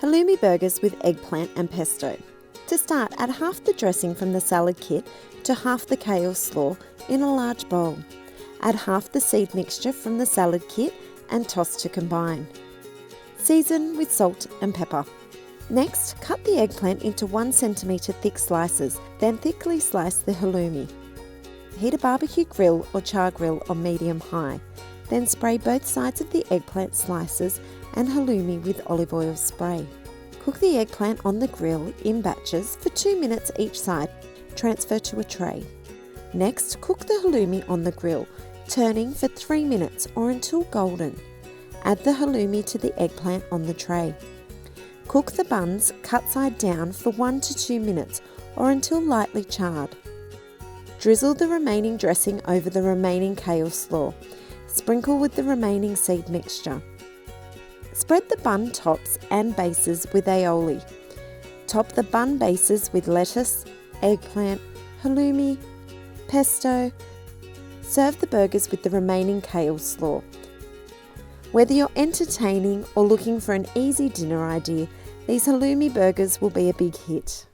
Halloumi burgers with eggplant and pesto. To start, add half the dressing from the salad kit to half the Kaleslaw in a large bowl. Add half the seed mixture from the salad kit and toss to combine. Season with salt and pepper. Next, cut the eggplant into 1 cm thick slices, then thickly slice the halloumi. Heat a barbecue grill or chargrill on medium-high. Then spray both sides of the eggplant slices and halloumi with olive oil spray. Cook the eggplant on the grill in batches for 2 minutes each side. Transfer to a tray. Next, cook the halloumi on the grill, turning for 3 minutes or until golden. Add the halloumi to the eggplant on the tray. Cook the buns cut side down for 1 to 2 minutes or until lightly charred. Drizzle the remaining dressing over the remaining Kaleslaw. Sprinkle with the remaining seed mixture. Spread the bun tops and bases with aioli. Top the bun bases with lettuce, eggplant, halloumi, pesto. Serve the burgers with the remaining Kaleslaw. Whether you're entertaining or looking for an easy dinner idea, these halloumi burgers will be a big hit.